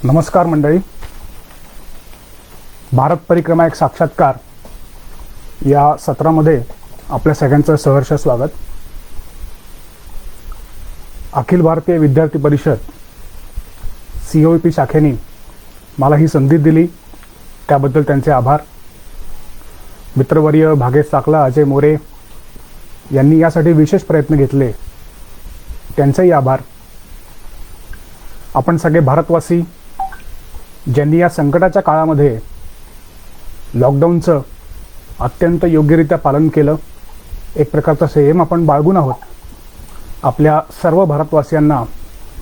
नमस्कार मंडळी. भारत परिक्रमा एक साक्षात्कार या सत्रामध्ये आपल्या सगळ्यांचं सहर्ष स्वागत. अखिल भारतीय विद्यार्थी परिषद COEP शाखेने मला ही संधी दिली, त्याबद्दल त्यांचे आभार. मित्रवर्य भागेश साकला, अजय मोरे यांनी यासाठी विशेष प्रयत्न घेतले, त्यांचेही आभार. आपण सगळे भारतवासी ज्यांनी या संकटाच्या काळामध्ये लॉकडाऊनचं अत्यंत योग्यरित्या पालन केलं, एक प्रकारचा संयम आपण बाळगून आहोत, आपल्या सर्व भारतवासियांना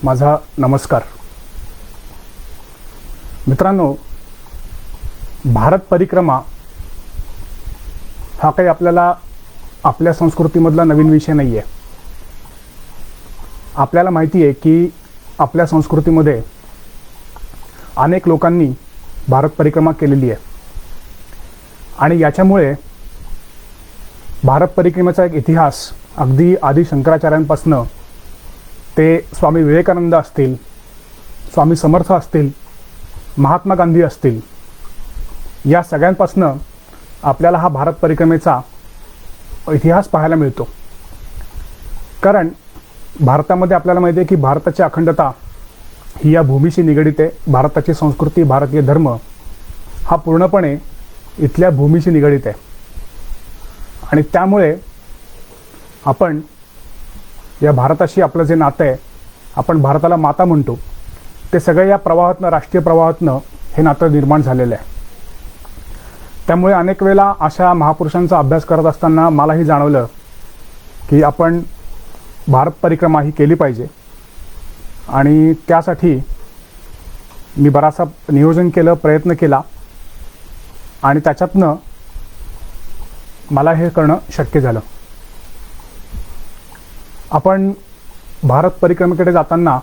माझा नमस्कार. मित्रांनो, भारत परिक्रमा हा काही आपल्याला आपल्या संस्कृतीमधला नवीन विषय नाही आहे. आपल्याला माहिती आहे की आपल्या संस्कृतीमध्ये अनेक लोकांनी भारत परिक्रमा केलेली आहे आणि याच्यामुळे भारत परिक्रमेचा एक इतिहास अगदी आदि शंकराचार्यांपासून ते स्वामी विवेकानंद असतील, स्वामी समर्थ असतील, महात्मा गांधी असतील, या सगळ्यांपासून आपल्याला हा भारत परिक्रमेचा इतिहास पाहायला मिळतो. कारण भारतामध्ये आपल्याला माहिती आहे की भारताची अखंडता ही या भूमीशी निगडीत आहे. भारताची संस्कृती, भारतीय धर्म हा पूर्णपणे इथल्या भूमीशी निगडीत आहे आणि त्यामुळे आपण या भारताशी आपलं जे नातं आहे, आपण भारताला माता म्हणतो, ते सगळं या प्रवाहातनं, राष्ट्रीय प्रवाहातनं हे नातं निर्माण झालेलं आहे. त्यामुळे अनेक वेळेला अशा महापुरुषांचा अभ्यास करत असताना मलाही जाणवलं की आपण भारत परिक्रमा ही केली पाहिजे आणि त्यासाठी मी बराचसा नियोजन केलं, प्रयत्न केला आणि त्याच्यातनं मला हे करणं शक्य झालं. आपण भारत परिक्रमेकडे जाताना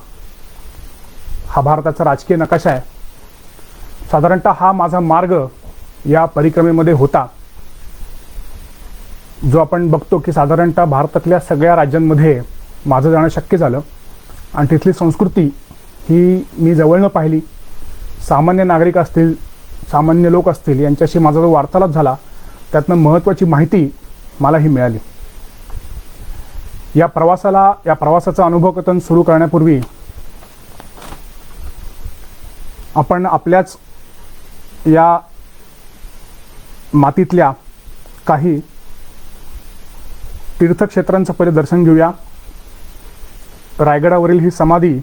हा भारताचा राजकीय नकाशा आहे. साधारणतः हा माझा मार्ग या परिक्रमेमध्ये होता, जो आपण बघतो की साधारणतः भारतातल्या सगळ्या राज्यांमध्ये माझं जाणं शक्य झालं आणि तिथली संस्कृती ही मी जवळनं पाहिली. सामान्य नागरिक असतील, सामान्य लोक असतील, यांच्याशी माझा जो वार्तालाप झाला, त्यातनं महत्त्वाची माहिती मलाही मिळाली. या प्रवासाचा अनुभव कथन सुरू करण्यापूर्वी आपण आपल्याच या मातीतल्या काही तीर्थक्षेत्रांचं पहिले दर्शन घेऊया. रायगडावरील ही समाधी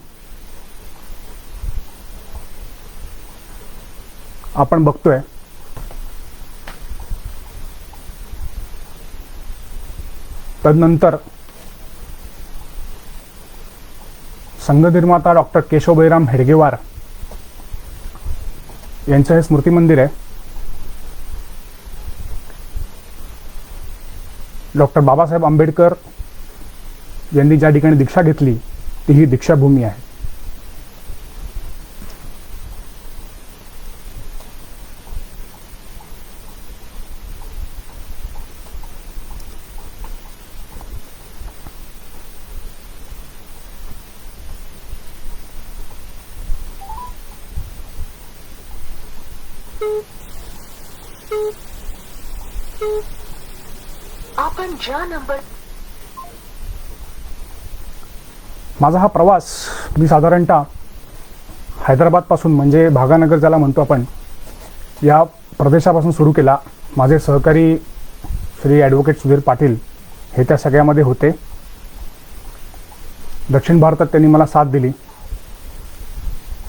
आपण बघतोय. तदनंतर संघनिर्माता डॉक्टर केशवभाईराम हेडगेवार यांचं हे स्मृती मंदिर आहे. डॉक्टर बाबासाहेब आंबेडकर यांनी ज्या ठिकाणी दीक्षा घेतली ती ही दीक्षाभूमी आहे. आपण ज्या नंबर माझा हा प्रवास मी साधारणतः हैदराबादपासून, म्हणजे भागानगर ज्याला म्हणतो आपण, या प्रदेशापासून सुरू केला. माझे सहकारी श्री ॲडव्होकेट सुधीर पाटील हे त्या सगळ्यामध्ये होते. दक्षिण भारतात त्यांनी मला साथ दिली.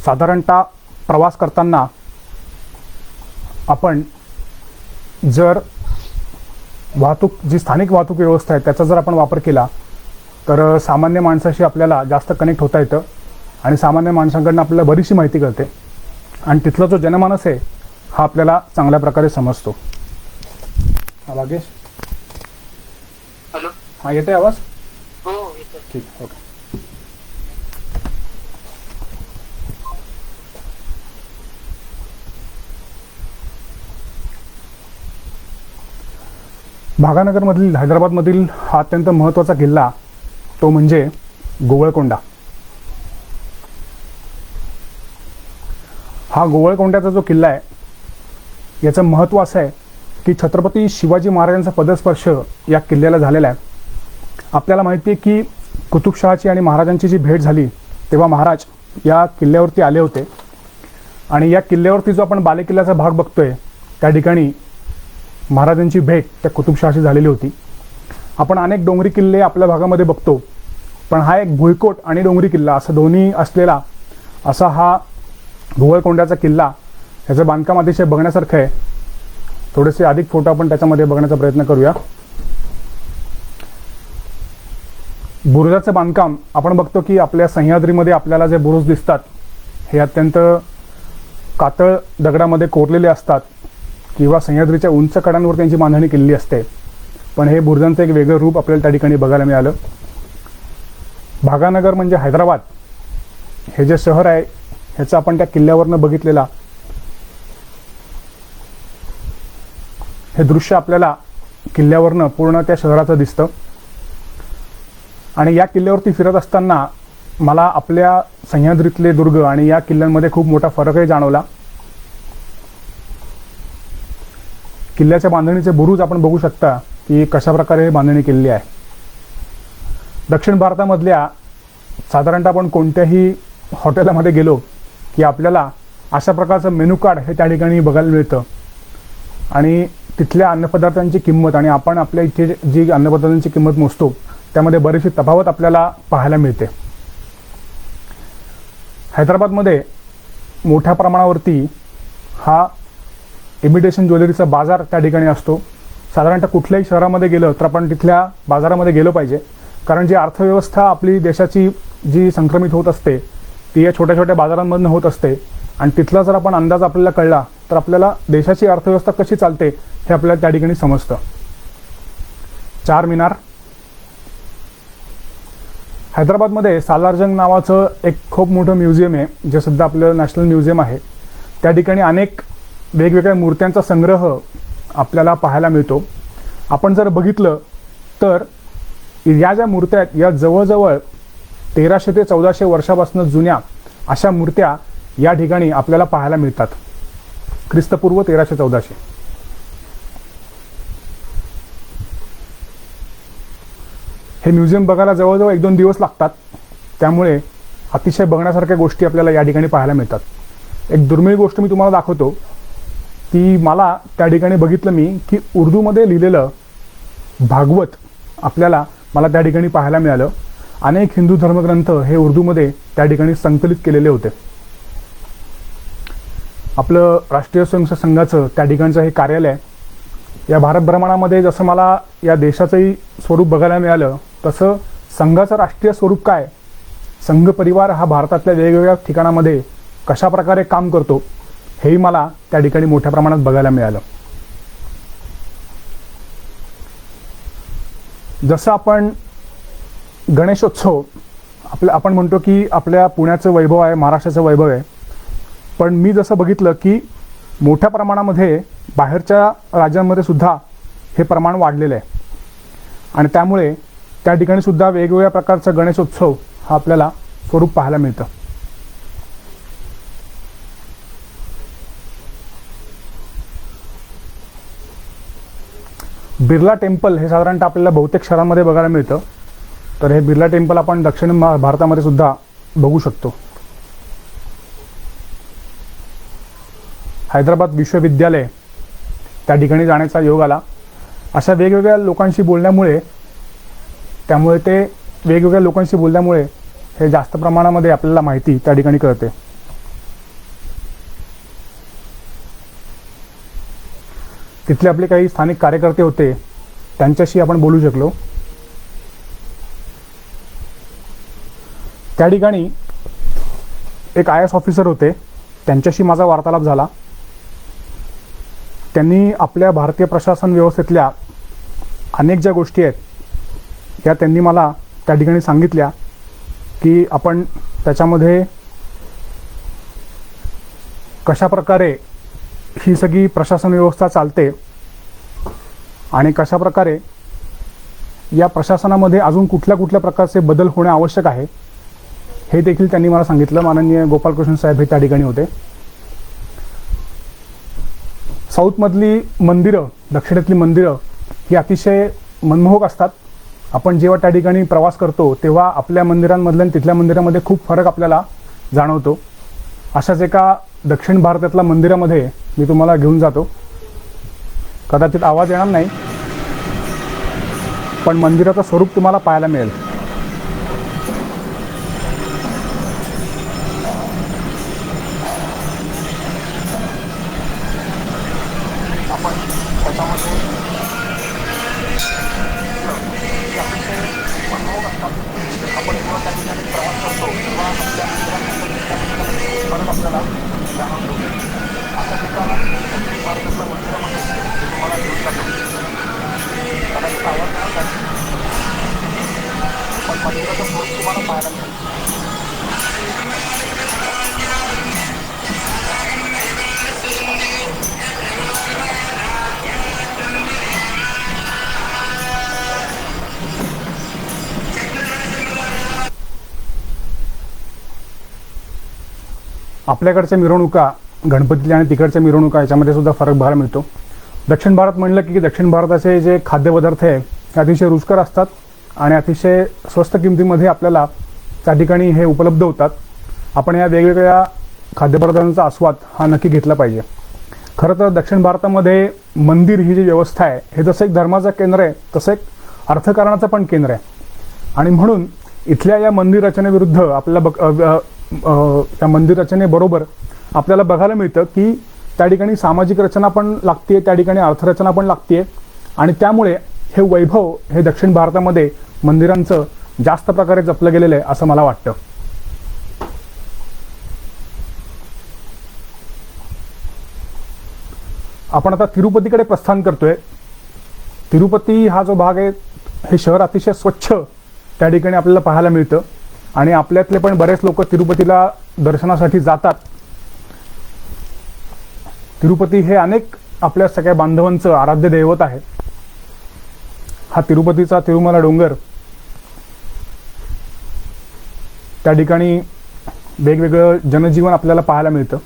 साधारणतः प्रवास करताना आपण जर वाहतूक, जी स्थानिक वाहतूक व्यवस्था आहे, त्याचा जर आपण वापर केला तर सामान्य माणसाशी आपल्याला जास्त कनेक्ट होता येतं आणि सामान्य माणसांकडून आपल्याला बरीचशी माहिती कळते आणि तिथला जो जनमानस आहे हा आपल्याला चांगल्या प्रकारे समजतो. हा भागेश, हॅलो, हा येते आवाज? हो येतोय. ठीक, ओके. भागानगरमधील, हैदराबादमधील हा अत्यंत महत्त्वाचा किल्ला तो म्हणजे गोवळकोंडा. हा गोवळकोंड्याचा जो किल्ला आहे याचं महत्त्व असं आहे की छत्रपती शिवाजी महाराजांचा पदस्पर्श या किल्ल्याला झालेला आहे. आपल्याला माहिती आहे की कुतुबशहाची आणि महाराजांची जी भेट झाली तेव्हा महाराज या किल्ल्यावरती आले होते आणि या किल्ल्यावरती जो आपण बालेकिल्ल्याचा भाग बघतोय त्या ठिकाणी महाराजांची भेट त्या कुतुबशहाशी झालेली होती. आपण अनेक डोंगरी किल्ले आपल्या भागामध्ये बघतो, पण हा एक भुईकोट आणि डोंगरी किल्ला असं दोन्ही असलेला असा हा गोवळकोंड्याचा किल्ला, ह्याचं बांधकाम अतिशय बघण्यासारखं आहे. थोडेसे अधिक फोटो आपण त्याच्यामध्ये बघण्याचा प्रयत्न करूया. बुरुजाचं बांधकाम आपण बघतो की आपल्या सह्याद्रीमध्ये आपल्याला जे बुरुज दिसतात हे अत्यंत कातळ दगडामध्ये कोरलेले असतात किंवा सह्याद्रीच्या उंच कडांवर त्यांची बांधणी केलेली असते, पण हे बुरुजांचं एक वेगळं रूप आपल्याला त्या ठिकाणी बघायला मिळालं. भागानगर म्हणजे हैदराबाद हे जे शहर आहे ह्याचं आपण त्या किल्ल्यावरनं बघितलेला हे दृश्य आपल्याला किल्ल्यावरनं पूर्ण त्या शहराचं दिसतं. आणि या किल्ल्यावरती फिरत असताना मला आपल्या सह्याद्रीतले दुर्ग आणि या किल्ल्यांमध्ये खूप मोठा फरकही जाणवला. किल्ल्याच्या बांधणीचे बुरुज आपण बघू शकता की कशा प्रकारे बांधणी केलेली आहे. दक्षिण भारतामधल्या साधारणतः आपण कोणत्याही हॉटेलमध्ये गेलो की आपल्याला अशा प्रकारचं मेनू कार्ड हे त्या ठिकाणी बघायला मिळतं आणि तिथल्या अन्नपदार्थांची किंमत आणि आपण आपल्या इथे जी अन्नपदार्थांची किंमत मोजतो त्यामध्ये बरीचशी तफावत आपल्याला पाहायला मिळते. हैदराबादमध्ये मोठ्या प्रमाणावरती हा इमिटेशन ज्वेलरीचा बाजार त्या ठिकाणी असतो. साधारणतः कुठल्याही शहरामध्ये गेलं तर आपण तिथल्या बाजारामध्ये गेलो पाहिजे, कारण जी अर्थव्यवस्था आपली देशाची जी संक्रमित होत असते ती या छोट्या छोट्या बाजारांमधून होत असते आणि तिथला जर आपण अंदाज आपल्याला कळला तर आपल्याला देशाची अर्थव्यवस्था कशी चालते हे आपल्याला त्या ठिकाणी समजतं. चार मिनार. हैदराबादमध्ये सालारजंग नावाचं एक खूप मोठं म्युझियम आहे जे सध्या आपलं नॅशनल म्युझियम आहे. त्या ठिकाणी अनेक वेगवेगळ्या मूर्त्यांचा संग्रह आपल्याला पाहायला मिळतो. आपण जर बघितलं तर या ज्या मूर्त्या आहेत या जवळजवळ 1300 ते 1400 वर्षापासून जुन्या अशा मूर्त्या या ठिकाणी आपल्याला पाहायला मिळतात. ख्रिस्तपूर्व 1300-1400. हे म्युझियम बघायला जवळजवळ 1-2 दिवस लागतात, त्यामुळे अतिशय बघण्यासारख्या गोष्टी आपल्याला या ठिकाणी पाहायला मिळतात. एक दुर्मिळ गोष्ट मी तुम्हाला दाखवतो की मला त्या ठिकाणी बघितलं मी की उर्दूमध्ये लिहिलेलं भागवत मला त्या ठिकाणी पाहायला मिळालं. अनेक हिंदू धर्मग्रंथ हे उर्दूमध्ये त्या ठिकाणी संकलित केलेले होते. आपलं राष्ट्रीय स्वयंसेवक संघाचं त्या ठिकाणचं हे कार्यालय या भारत भ्रमणामध्ये जसं मला या देशाचंही स्वरूप बघायला मिळालं तसं संघाचं राष्ट्रीय स्वरूप काय, संघ परिवार हा भारतातल्या वेगवेगळ्या ठिकाणामध्ये कशा प्रकारे काम करतो हेही मला त्या ठिकाणी मोठ्या प्रमाणात बघायला मिळालं. जसं आपण गणेशोत्सव आपण म्हणतो की आपल्या पुण्याचं वैभव आहे, महाराष्ट्राचं वैभव आहे, पण मी जसं बघितलं की मोठ्या प्रमाणामध्ये बाहेरच्या राज्यांमध्ये सुद्धा हे प्रमाण वाढलेलं आहे आणि त्यामुळे त्या ठिकाणी सुद्धा वेगवेगळ्या प्रकारचा गणेशोत्सव हा आपल्याला स्वरूप पाहायला मिळतं. बिर्ला टेम्पल हे साधारणतः आपल्याला बहुतेक शहरांमध्ये बघायला मिळतं, तर हे बिर्ला टेम्पल आपण दक्षिण भारतामध्ये सुद्धा बघू शकतो. हैदराबाद विश्वविद्यालय त्या ठिकाणी जाण्याचा योग आला. अशा वेगवेगळ्या लोकांशी बोलल्यामुळे हे जास्त प्रमाणामध्ये आपल्याला माहिती त्या ठिकाणी कळते. तिथले आपले काही स्थानिक कार्यकर्ते होते, त्यांच्याशी आपण बोलू शकलो. त्या ठिकाणी एक IAS ऑफिसर होते, त्यांच्याशी माझा वार्तालाप झाला. त्यांनी आपल्या भारतीय प्रशासन व्यवस्थेतल्या अनेक ज्या गोष्टी आहेत त्या त्यांनी मला त्या ठिकाणी सांगितल्या की आपण त्याच्यामध्ये कशा प्रकारे ही सगळी प्रशासन व्यवस्था चालते आणि कशा प्रकारे या प्रशासनामध्ये अजून कुठल्या कुठल्या प्रकारचे बदल होणे आवश्यक आहे हे देखील त्यांनी मला सांगितलं. माननीय गोपालकृष्ण साहेब हे त्या ठिकाणी होते. साऊथमधली मंदिरं, दक्षिणेतली मंदिरं ही अतिशय मनमोहक असतात. आपण जेव्हा त्या ठिकाणी प्रवास करतो तेव्हा आपल्या मंदिरांमधल्या आणि तिथल्या मंदिरामध्ये खूप फरक आपल्याला जाणवतो. अशाच एका दक्षिण भारतातल्या मंदिरामध्ये मी तुम्हाला घेऊन जातो. कदाचित आवाज येणार नाही, पण मंदिराचं स्वरूप तुम्हाला पाहायला मिळेल. आपल्याकडच्या मिरवणुका, गणपतीच्या आणि तिकडच्या मिरवणुका याच्यामध्ये सुद्धा फरक बघायला मिळतो. दक्षिण भारत म्हणलं की दक्षिण भारताचे जे खाद्यपदार्थ आहे ते अतिशय रुचकर असतात आणि अतिशय स्वस्त किमतीमध्ये आपल्याला त्या ठिकाणी हे उपलब्ध होतात. आपण या वेगवेगळ्या खाद्यपदार्थांचा आस्वाद हा नक्की घेतला पाहिजे. खरं तर दक्षिण भारतामध्ये मंदिर ही जी व्यवस्था आहे हे जसं एक धर्माचं केंद्र आहे तसं एक अर्थकारणाचं पण केंद्र आहे. आणि म्हणून इथल्या या मंदिर रचनेविरुद्ध आपल्याला त्या मंदिर रचनेबरोबर आपल्याला बघायला मिळतं की त्या ठिकाणी सामाजिक रचना पण लागते, त्या ठिकाणी अर्थरचना पण लागते. आणि त्यामुळे हे वैभव हे दक्षिण भारतामध्ये मंदिरांचं जास्त प्रकारे जपलं गेलेलं आहे असं मला वाटतं. आपण आता तिरुपतीकडे प्रस्थान करतोय. तिरुपती हा जो भाग आहे हे शहर अतिशय स्वच्छ त्या ठिकाणी आपल्याला पाहायला मिळतं आणि आपल्यातले पण बरेच लोक तिरुपतीला दर्शनासाठी जातात. तिरुपती हे अनेक आपल्या सगळ्या बांधवांचं आराध्य दैवत आहे. हा तिरुपतीचा तिरुमला डोंगर, त्या ठिकाणी वेगवेगळं जनजीवन आपल्याला पाहायला मिळतं.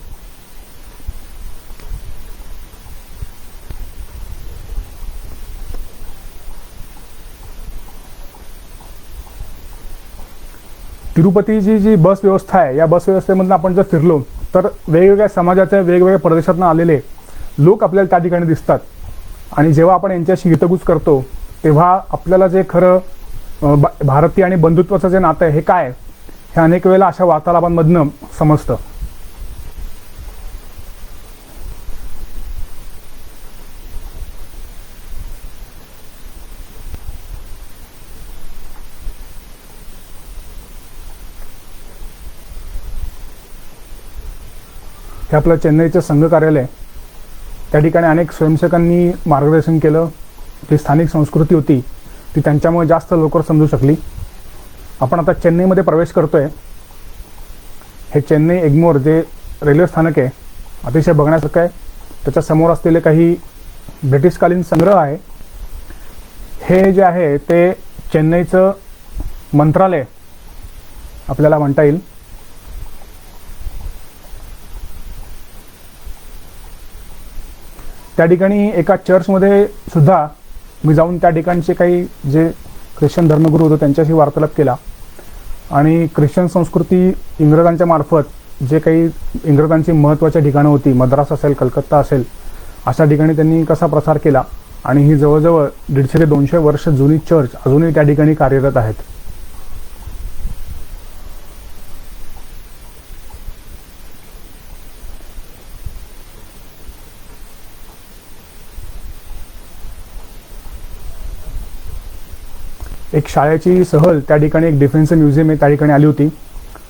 तिरुपतीची जी बस व्यवस्था आहे या बस व्यवस्थेमधून आपण जर फिरलो तर वेगवेगळ्या समाजाच्या वेगवेगळ्या प्रदेशातून आलेले लोक आपल्याला त्या ठिकाणी दिसतात. आणि जेव्हा आपण यांच्याशी हितगुज करतो तेव्हा आपल्याला जे खरं भारतीय आणि बंधुत्वाचं जे नातं आहे हे काय हे अनेक वेळेला अशा वार्तालापांमधनं समजतं. हे आपलं चेन्नईचं संघ कार्यालय, त्या ठिकाणी अनेक स्वयंसेवकांनी मार्गदर्शन केलं. जी स्थानिक संस्कृती होती ती त्यांच्यामुळे जास्त लवकर समजू शकली. आपण आता चेन्नईमध्ये प्रवेश करतोय. हे चेन्नई एग्मोर जे रेल्वे स्थानक आहे अतिशय बघण्यासारखं आहे. त्याच्या समोर असलेले काही ब्रिटिशकालीन संग्रह आहे. हे जे आहे ते चेन्नईचं मंत्रालय आपल्याला म्हणता येईल. त्या ठिकाणी एका चर्चमध्ये सुद्धा मी जाऊन त्या ठिकाणचे काही जे ख्रिश्चन धर्मगुरू होते त्यांच्याशी वार्तालाप केला आणि ख्रिश्चन संस्कृती इंग्रजांच्या मार्फत जे काही इंग्रजांची महत्त्वाची ठिकाणं होती, मद्रास असेल, कलकत्ता असेल, अशा ठिकाणी त्यांनी कसा प्रसार केला. आणि ही जवळजवळ 150 ते 200 वर्ष जुनी चर्च अजूनही त्या ठिकाणी कार्यरत आहेत. एक शाळेची सहल त्या ठिकाणी एक डिफेन्स म्युझियम आहे त्या ठिकाणी आली होती.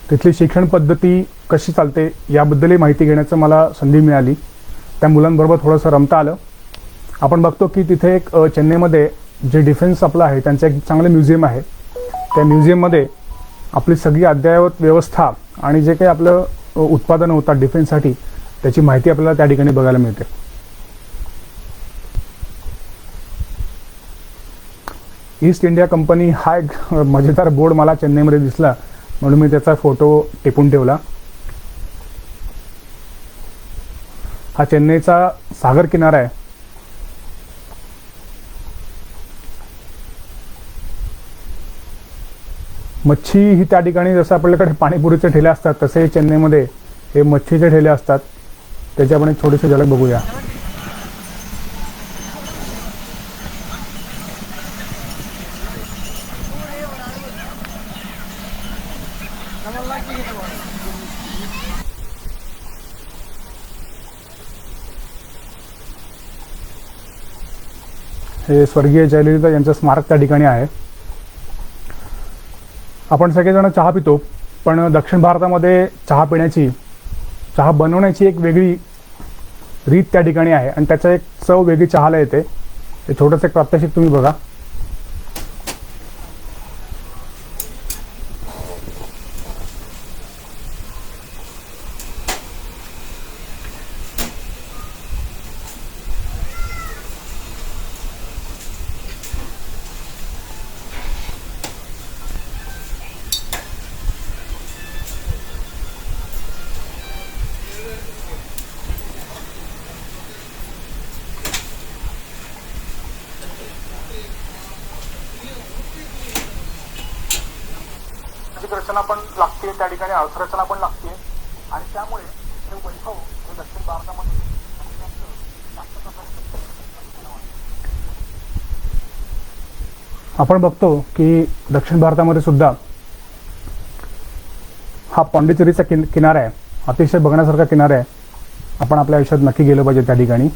तिथली शिक्षण पद्धती कशी चालते याबद्दलही माहिती घेण्याचं मला संधी मिळाली. त्या मुलांबरोबर थोडंसं रमता आलं. आपण बघतो की तिथे एक चेन्नईमध्ये जे डिफेन्स आपलं आहे त्यांचं एक चांगलं म्युझियम आहे. त्या म्युझियममध्ये आपली सगळी अद्ययावत व्यवस्था आणि जे काही आपलं उत्पादनं होतात डिफेन्ससाठी त्याची माहिती आपल्याला त्या ठिकाणी बघायला मिळते. ईस्ट इंडिया कंपनी हा एक मजेदार बोर्ड मला चेन्नईमध्ये दिसला म्हणून मी त्याचा फोटो टिपून ठेवला. हा चेन्नईचा सागर किनारा आहे. मच्छी ही त्या ठिकाणी जसं आपल्याकडे पाणीपुरीचे ठेले असतात तसे चेन्नईमध्ये हे मच्छीचे ठेले असतात. त्याची आपण एक छोटीशी झलक बघूया. हे स्वर्गीय जयललिता यांचं स्मारक त्या ठिकाणी आहे. आपण सगळेजण चहा पितो, पण दक्षिण भारतामध्ये चहा बनवण्याची एक वेगळी रीत त्या ठिकाणी आहे आणि त्याचा एक चव वेगळी चहाला येते. हे छोटंसं एक प्रात्यक्षिक तुम्ही बघा. रचना पण लागते त्या ठिकाणी, अर्थरचना पण लागते आणि त्यामुळे हे वैभव हे दक्षिण भारतामध्ये आपण बघतो की दक्षिण भारतामध्ये सुद्धा हा पॉंडिचेरीचा किनारा आहे. अतिशय बघण्यासारखा किनारा आहे. आपण आपल्या आयुष्यात नक्की गेलं पाहिजे त्या ठिकाणी.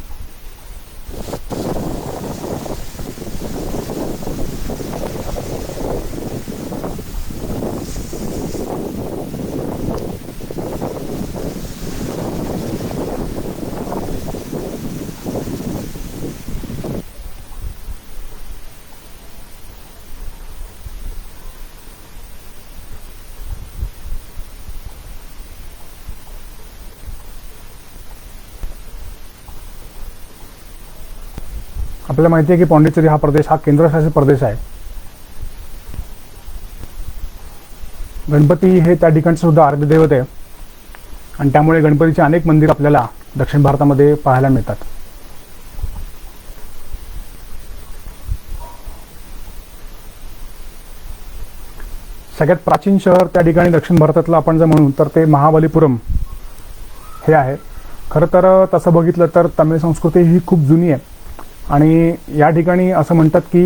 आपल्याला माहिती आहे की पॉंडिचेरी हा प्रदेश हा केंद्रशासित प्रदेश आहे. गणपती हे त्या ठिकाणचे सुद्धा आराध्य दैवत आहे आणि त्यामुळे गणपतीचे अनेक मंदिर आपल्याला दक्षिण भारतामध्ये पाहायला मिळतात. सगळ्यात प्राचीन शहर त्या ठिकाणी दक्षिण भारतातलं आपण जर म्हणू तर ते महाबलीपुरम हे आहे. खरं तर तसं बघितलं तर तमिळ संस्कृती ही खूप जुनी आहे आणि या ठिकाणी असं म्हणतात की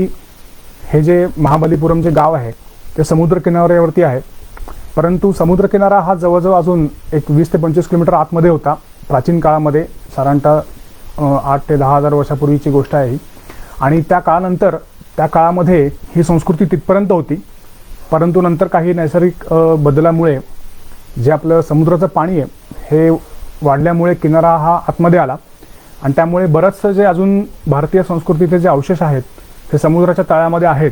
हे जे महाबलीपुरम जे गाव आहे ते समुद्र किनाऱ्यावरती आहे. परंतु समुद्र किनारा हा जवळजवळ अजून एक 20 ते 25 किलोमीटर आतमध्ये होता प्राचीन काळामध्ये. साधारणतः 8 ते 10 हजार वर्षापूर्वीची गोष्ट आहे ही. आणि त्या काळामध्ये ही संस्कृती तिथपर्यंत होती. परंतु नंतर काही नैसर्गिक बदलामुळे जे आपलं समुद्राचं पाणी आहे हे वाढल्यामुळे किनारा हा आतमध्ये आला आणि त्यामुळे बरंचसं जे अजून भारतीय संस्कृतीचे जे अवशेष आहेत ते समुद्राच्या तळामध्ये आहेत.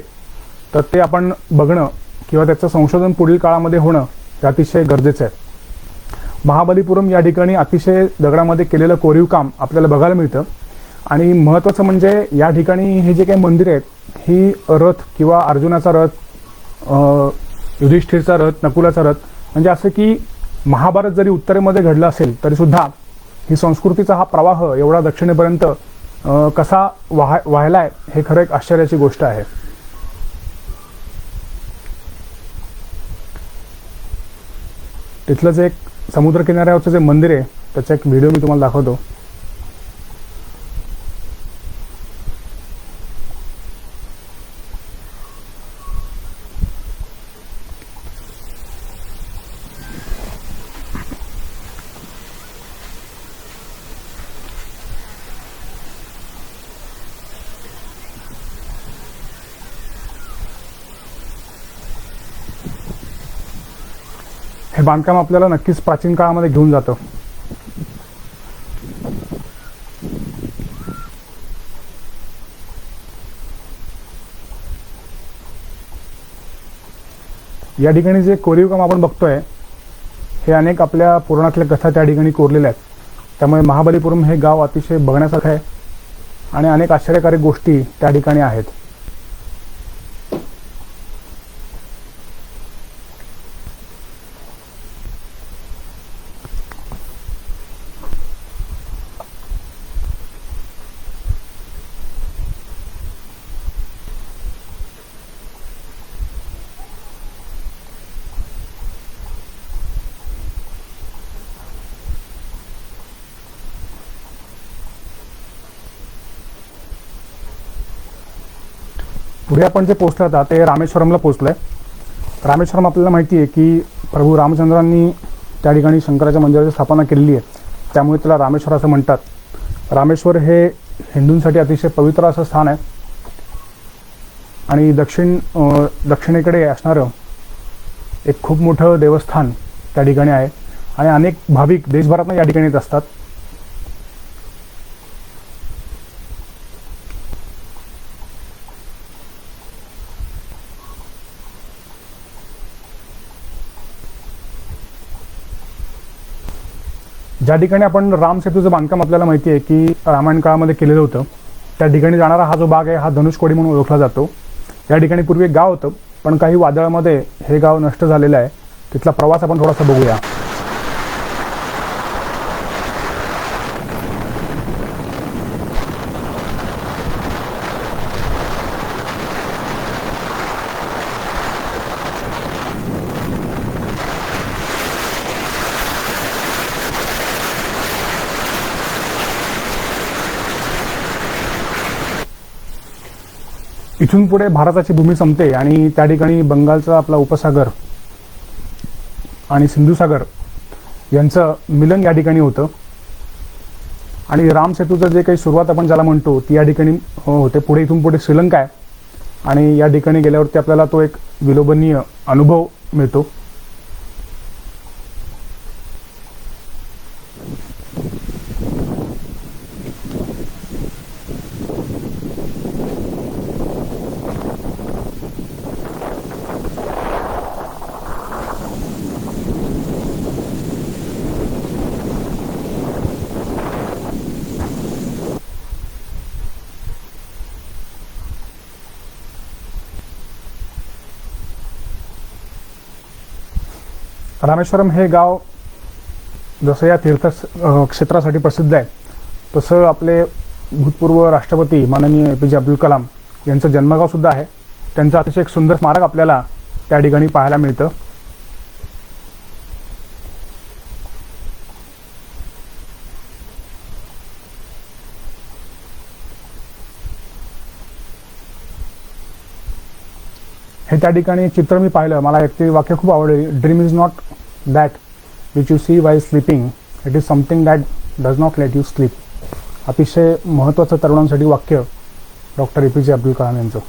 तर ते आपण बघणं किंवा त्याचं संशोधन पुढील काळामध्ये होणं हे अतिशय गरजेचं आहे. महाबलीपुरम या ठिकाणी अतिशय दगडामध्ये केलेलं कोरीव काम आपल्याला बघायला मिळतं आणि महत्त्वाचं म्हणजे या ठिकाणी हे जे काही मंदिर आहेत ही रथ किंवा अर्जुनाचा रथ, युधिष्ठिरचा रथ, नकुलाचा रथ, म्हणजे असं की महाभारत जरी उत्तरेमध्ये घडलं असेल तरी सुद्धा ही संस्कृतीचा हा प्रवाह एवढा दक्षिणेपर्यंत कसा वाहिलाय हे खरं एक आश्चर्याची गोष्ट आहे. तिथलं जे एक समुद्र किनाऱ्यावरचं जे मंदिर आहे त्याचा एक व्हिडिओ मी तुम्हाला दाखवतो. हे बांधकाम आपल्याला नक्कीच प्राचीन काळामध्ये घेऊन जातं. या ठिकाणी जे कोरीव काम आपण बघतोय हे अनेक आपल्या पुराणातल्या कथा त्या ठिकाणी कोरलेल्या आहेत. त्यामुळे महाबलीपुरम हे गाव अतिशय बघण्यासारखं आहे आणि अनेक आश्चर्यकारक गोष्टी त्या ठिकाणी आहेत. पुढे आपण जे पोहोचलो आता ते रामेश्वरमला पोहोचलो आहे. रामेश्वरम आपल्याला माहिती आहे की प्रभू रामचंद्रांनी त्या ठिकाणी शंकराच्या मंदिराची स्थापना केलेली आहे, त्यामुळे त्याला रामेश्वर असं म्हणतात. रामेश्वर हे हिंदूंसाठी अतिशय पवित्र असं स्थान आहे आणि दक्षिणेकडे असणारं एक खूप मोठं देवस्थान त्या ठिकाणी आहे आणि अनेक भाविक देशभरातून या ठिकाणी येत असतात. ज्या ठिकाणी आपण राम सेतूचं बांधकाम आपल्याला माहिती आहे की रामायण काळामध्ये केलेलं होतं, त्या ठिकाणी जाणारा हा जो भाग आहे हा धनुष्कोडी म्हणून ओळखला जातो. या ठिकाणी पूर्वी एक गाव होतं, पण काही वादळामध्ये हे गाव नष्ट झालेलं आहे. तिथला प्रवास आपण थोडासा बघूया. इथून पुढे भारताची भूमी संपते आणि त्या ठिकाणी बंगालचा आपला उपसागर आणि सिंधू सागर यांचं मिलन या ठिकाणी होतं आणि राम सेतूचं जे काही सुरुवात आपण ज्याला म्हणतो ती या ठिकाणी होते. पुढे इथून पुढे श्रीलंका आहे आणि या ठिकाणी गेल्यावरती आपल्याला तो एक विलोभनीय अनुभव मिळतो. रामेश्वरम हे गाव जसं या तीर्थ क्षेत्रासाठी प्रसिद्ध आहे, तसं आपले भूतपूर्व राष्ट्रपती माननीय APJ अब्दुल कलाम यांचं जन्मगाव सुद्धा आहे. त्यांचं अतिशय एक सुंदर स्मारक आपल्याला त्या ठिकाणी पाहायला मिळतं. हे त्या ठिकाणी चित्र मी पाहिलं, मला एक ते वाक्य खूप आवडले. Dream is not that which you see while sleeping, it is something that does not let you sleep. अतिशय महत्त्वाचं तरुणांसाठी वाक्य डॉक्टर APJ अब्दुल कलाम यांचं.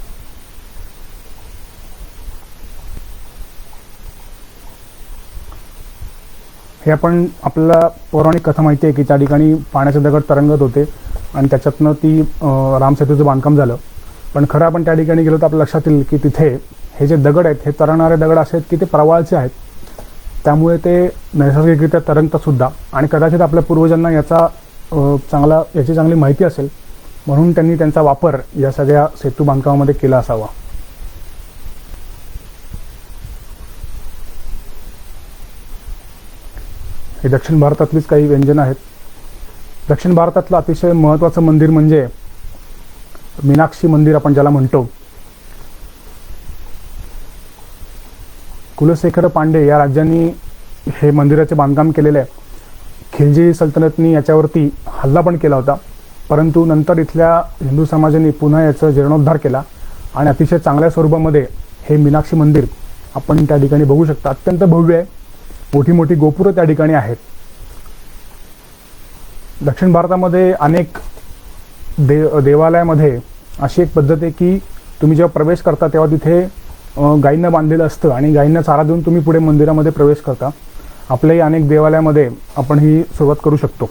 हे आपल्याला पौराणिक कथा माहिती आहे की त्या ठिकाणी पाण्याचे दगड तरंगत होते आणि त्याच्यातनं ती रामसेतूचं बांधकाम झालं. पण खरं आपण त्या ठिकाणी गेलो तर आपल्या लक्षात येईल की तिथे हे जे दगड आहेत हे तरंगणारे दगड असे आहेत की ते प्रवाळचे आहेत, त्यामुळे ते नैसर्गिकरित्या तरंगतात सुद्धा. आणि कदाचित आपल्या पूर्वजांना याची चांगली माहिती असेल, म्हणून त्यांनी त्यांचा वापर या सगळ्या सेतू बांधकामामध्ये केला असावा. हे दक्षिण भारतातलीच काही व्यंजनं आहेत. दक्षिण भारतातलं अतिशय महत्त्वाचं मंदिर म्हणजे मीनाक्षी मंदिर आपण ज्याला म्हणतो. कुलशेखर पांडे या राज्यांनी हे मंदिराचे बांधकाम केलेले आहे. खिलजी सल्तनतनी याच्यावरती हल्ला पण केला होता, परंतु नंतर इथल्या हिंदू समाजाने पुन्हा याचा जीर्णोद्धार केला आणि अतिशय चांगल्या स्वरूपामध्ये हे मीनाक्षी मंदिर आपण त्या ठिकाणी बघू शकता. अत्यंत भव्य आहे, मोठी मोठी गोपुरं त्या ठिकाणी आहेत. दक्षिण भारतामध्ये अनेक देवालयामध्ये अशी एक पद्धत आहे की तुम्ही जेव्हा प्रवेश करता तेव्हा तिथे गायींना बांधलेलं असतं आणि गायींना चारा देऊन तुम्ही पुढे मंदिरामध्ये प्रवेश करता. आपल्याही अनेक देवालयामध्ये आपण ही सुरुवात करू शकतो.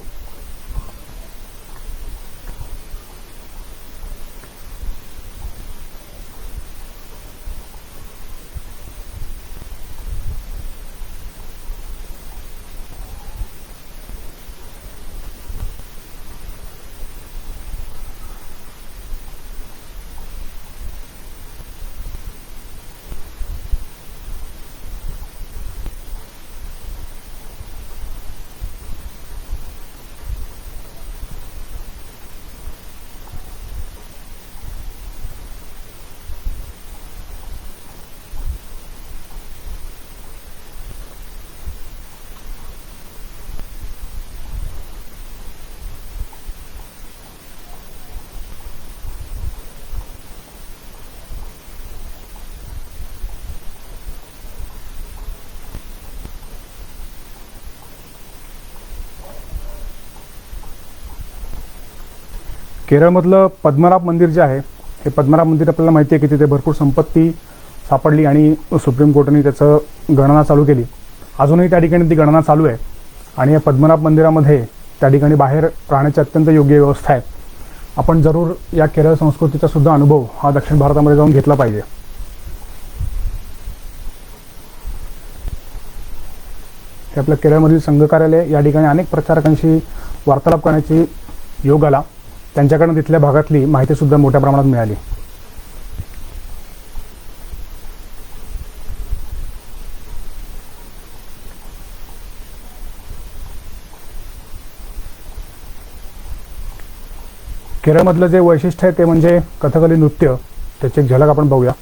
केरळमधलं पद्मनाभ मंदिर जे आहे, हे पद्मनाभ मंदिर आपल्याला माहिती आहे की तिथे भरपूर संपत्ती सापडली आणि सुप्रीम कोर्टाने त्याचं गणना चालू केली. अजूनही त्या ठिकाणी ती गणना चालू आहे आणि या पद्मनाभ मंदिरामध्ये त्या ठिकाणी बाहेर राहण्याची अत्यंत योग्य व्यवस्था आहे. आपण जरूर या केरळ संस्कृतीचा सुद्धा अनुभव हा दक्षिण भारतामध्ये जाऊन घेतला पाहिजे. हे आपलं केरळमधील संघ कार्यालय. या ठिकाणी अनेक प्रचारकांशी वार्तालाप करण्याची योग आला. त्यांच्याकडून तिथल्या भागातली माहितीसुद्धा मोठ्या प्रमाणात मिळाली. केरळमधलं जे वैशिष्ट्य आहे ते म्हणजे कथकली नृत्य. त्याची एक झलक आपण बघूया.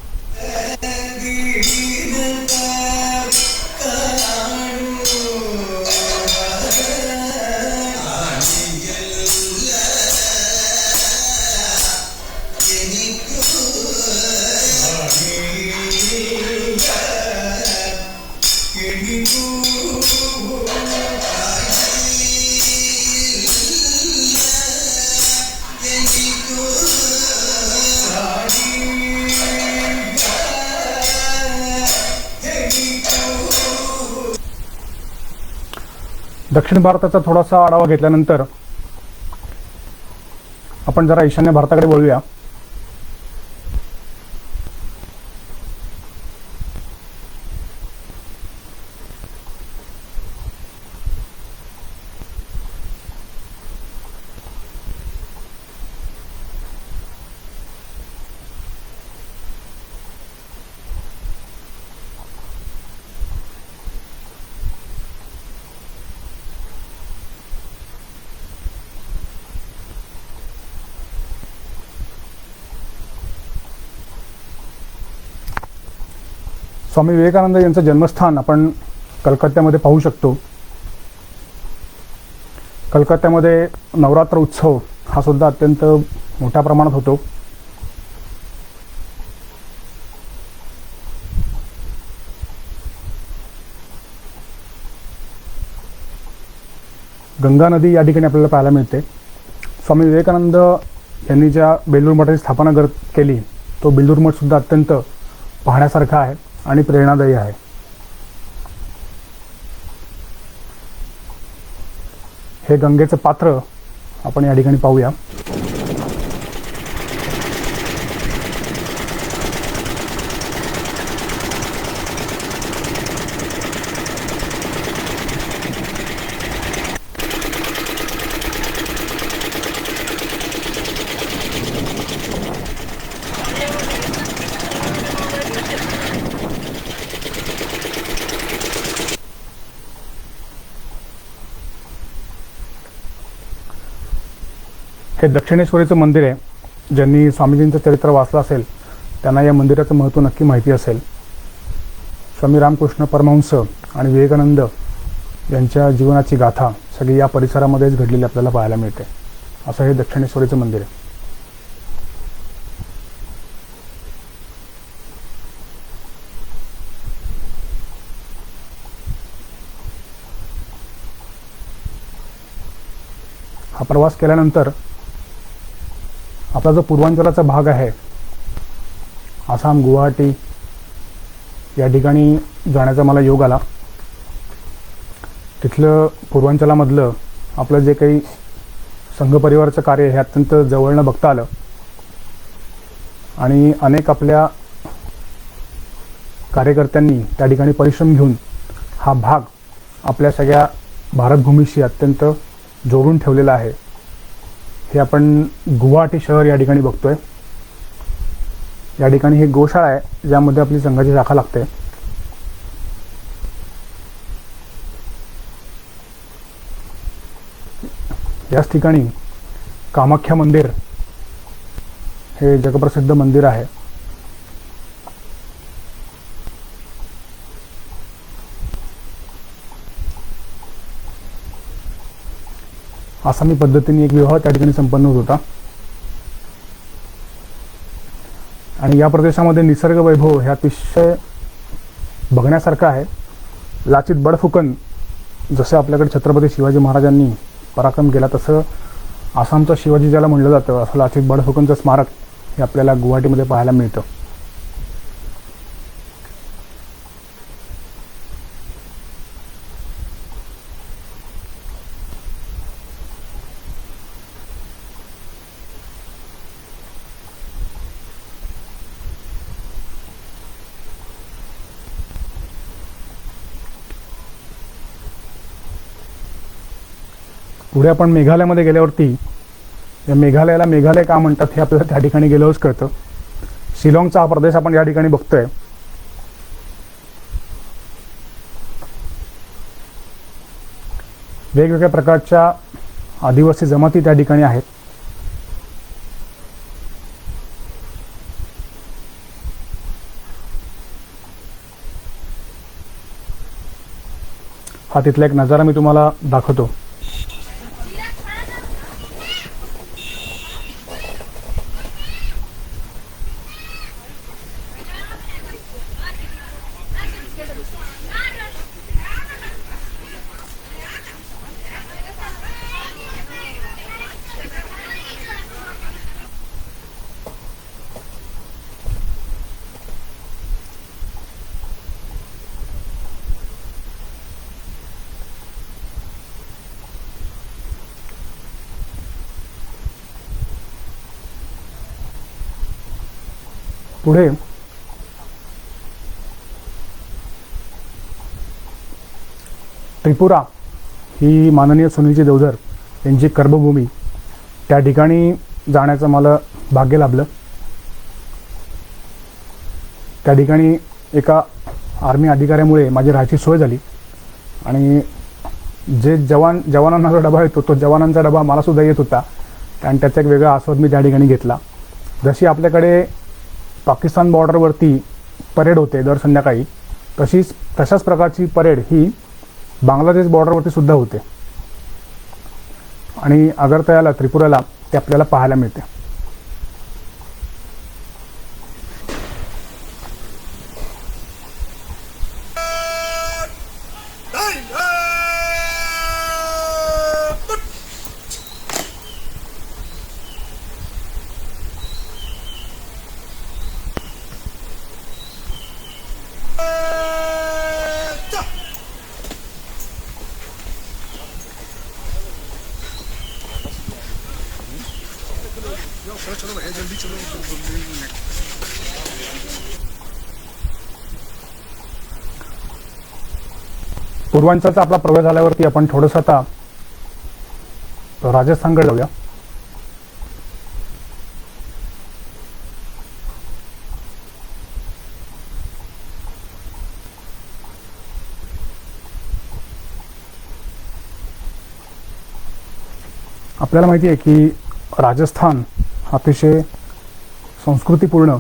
दक्षिण भारताचा थोडासा आढावा घेतल्यानंतर आपण जरा ईशान्य भारताकडे वळूया. स्वामी विवेकानंद यांचं जन्मस्थान आपण कलकत्त्यामध्ये पाहू शकतो. कलकत्त्यामध्ये नवरात्र उत्सव हा सुद्धा अत्यंत मोठ्या प्रमाणात होतो. गंगा नदी या ठिकाणी आपल्याला पाहायला मिळते. स्वामी विवेकानंद यांनी ज्या बेलूर मठाची स्थापना केली तो बेलूर मठ सुद्धा अत्यंत पाहण्यासारखा आहे आणि प्रेरणादायी आहे. हे गंगेचं पात्र आपण या ठिकाणी पाहूया. हे दक्षिणेश्वरीचं मंदिर आहे. ज्यांनी स्वामीजींचं चरित्र वाचलं असेल त्यांना या मंदिराचं महत्त्व नक्की माहिती असेल. स्वामी रामकृष्ण परमहंस आणि विवेकानंद यांच्या जीवनाची गाथा सगळी या परिसरामध्येच घडलेली आपल्याला पाहायला मिळते. असं हे दक्षिणेश्वरीचं मंदिर आहे. हा प्रवास केल्यानंतर आपला जो पूर्वांचलाचा भाग आहे, आसाम, गुवाहाटी या ठिकाणी जाण्याचा मला योग आला. तिथलं पूर्वांचलामधलं आपलं जे काही संघ परिवाराचं कार्य हे अत्यंत जवळनं बघता आलं आणि अनेक आपल्या कार्यकर्त्यांनी त्या ठिकाणी परिश्रम घेऊन हा भाग आपल्या सगळ्या भारतभूमीशी अत्यंत जोडून ठेवलेला आहे. हे आपण गुवाहाटी शहर या ठिकाणी बघतोय. या ठिकाणी हे गोशाळा आहे ज्यामध्ये आपली संघाची शाखा लागते. याच ठिकाणी कामाख्या मंदिर हे जगप्रसिद्ध मंदिर आहे. आसामी पद्धतीने एक विवाह त्या ठिकाणी संपन्न होत होता आणि या प्रदेशामध्ये निसर्ग वैभव हे अतिशय बघण्यासारखं आहे. लाचित बडफुकन जसं आपल्याकडे छत्रपती शिवाजी महाराजांनी पराक्रम केला तसं आसामचं शिवाजी ज्याला म्हणलं जातं, असं लाचित बडफुकनचं स्मारक हे आपल्याला गुवाहाटीमध्ये पाहायला मिळतं. पुढे आपण मेघालयमध्ये गेल्यावरती, या मेघालयाला मेघालय का म्हणतात हे आपल्याला त्या ठिकाणी गेल्यावरच कळतं. शिलाँगचा हा प्रदेश आपण या ठिकाणी बघतोय. वेगवेगळ्या प्रकारच्या आदिवासी जमाती त्या ठिकाणी आहेत. हा तिथला एक नजारा मी तुम्हाला दाखवतो. पुढे त्रिपुरा ही माननीय सुनीलजी देवधर यांची कर्मभूमी, त्या ठिकाणी जाण्याचं मला भाग्य लाभलं. त्या ठिकाणी एका आर्मी अधिकाऱ्यामुळे माझी राहायची सोय झाली आणि जे जवानांना जो डबा येतो तो जवानांचा डबा मलासुद्धा येत होता आणि त्याचा एक वेगळा आस्वाद मी त्या ठिकाणी घेतला. जशी आपल्याकडे पाकिस्तान बॉर्डरवरती परेड होते दर संध्याकाळी, तशाच प्रकारची परेड ही बांगलादेश बॉर्डरवरती सुद्धा होते आणि अगरतळ्याला, त्रिपुराला ते आपल्याला पाहायला मिळते. पूर्वांचलचा आपला प्रवेश झाल्यावरती आपण थोडंसं आता राजस्थानकडे जाऊया. आपल्याला माहिती आहे की राजस्थान अतिशय संस्कृतीपूर्ण